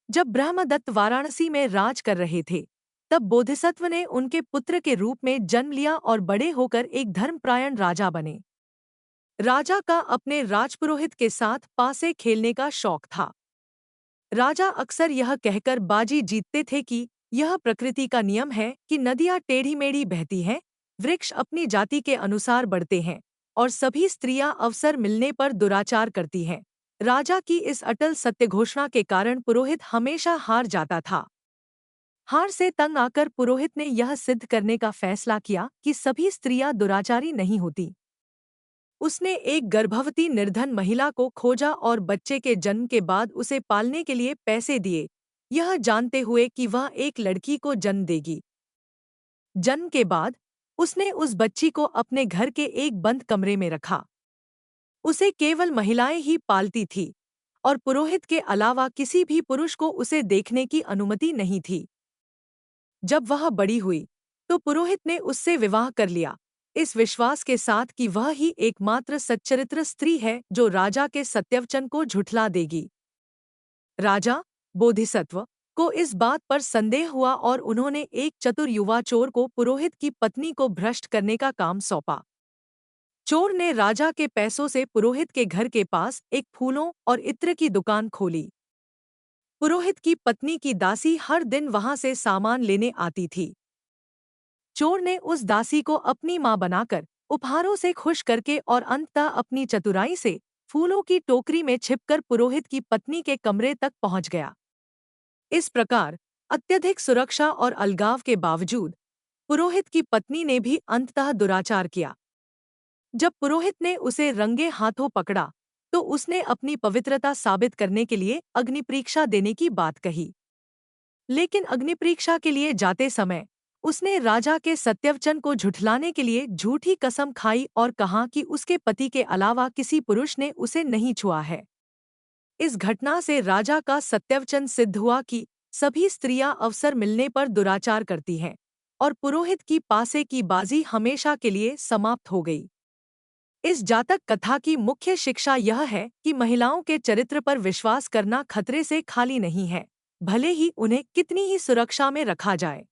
जब ब्रह्मदत्त वाराणसी में राज कर रहे थे, तब बोधिसत्व ने उनके पुत्र के रूप में जन्म लिया और बड़े होकर एक धर्मपरायण राजा बने। राजा का अपने राजपुरोहित के साथ पासे खेलने का शौक था। राजा अक्सर यह कहकर बाजी जीतते थे कि यह प्रकृति का नियम है कि नदियां टेढ़ी-मेढ़ी बहती हैं, वृक्ष अपनी जाति के अनुसार बढ़ते हैं और सभी स्त्रियां अवसर मिलने पर दुराचार करती हैं। राजा की इस अटल सत्य घोषणा के कारण पुरोहित हमेशा हार जाता था। हार से तंग आकर पुरोहित ने यह सिद्ध करने का फैसला किया कि सभी स्त्रियां दुराचारी नहीं होती। उसने एक गर्भवती निर्धन महिला को खोजा और बच्चे के जन्म के बाद उसे पालने के लिए पैसे दिए, यह जानते हुए कि वह एक लड़की को जन्म देगी। जन्म के बाद उसने उस बच्ची को अपने घर के एक बंद कमरे में रखा। उसे केवल महिलाएं ही पालती थी और पुरोहित के अलावा किसी भी पुरुष को उसे देखने की अनुमति नहीं थी। जब वह बड़ी हुई, तो पुरोहित ने उससे विवाह कर लिया, इस विश्वास के साथ कि वह ही एकमात्र सच्चरित्र स्त्री है जो राजा के सत्यवचन को झुठला देगी। राजा बोधिसत्व को इस बात पर संदेह हुआ और उन्होंने एक चतुर युवा चोर को पुरोहित की पत्नी को भ्रष्ट करने का काम सौंपा। चोर ने राजा के पैसों से पुरोहित के घर के पास एक फूलों और इत्र की दुकान खोली। पुरोहित की पत्नी की दासी हर दिन वहां से सामान लेने आती थी। चोर ने उस दासी को अपनी मां बनाकर उपहारों से खुश करके और अंततः अपनी चतुराई से फूलों की टोकरी में छिपकर पुरोहित की पत्नी के कमरे तक पहुंच गया। इस प्रकार अत्यधिक सुरक्षा और अलगाव के बावजूद पुरोहित की पत्नी ने भी अंततः दुराचार किया। जब पुरोहित ने उसे रंगे हाथों पकड़ा, तो उसने अपनी पवित्रता साबित करने के लिए अग्निपरीक्षा देने की बात कही। लेकिन अग्निपरीक्षा के लिए जाते समय उसने राजा के सत्यवचन को झुठलाने के लिए झूठी कसम खाई और कहा कि उसके पति के अलावा किसी पुरुष ने उसे नहीं छुआ है। इस घटना से राजा का सत्यवचन सिद्ध हुआ कि सभी स्त्रियां अवसर मिलने पर दुराचार करती हैं और पुरोहित की पासे की बाजी हमेशा के लिए समाप्त हो गई। इस जातक कथा की मुख्य शिक्षा यह है कि महिलाओं के चरित्र पर विश्वास करना खतरे से खाली नहीं है, भले ही उन्हें कितनी ही सुरक्षा में रखा जाए।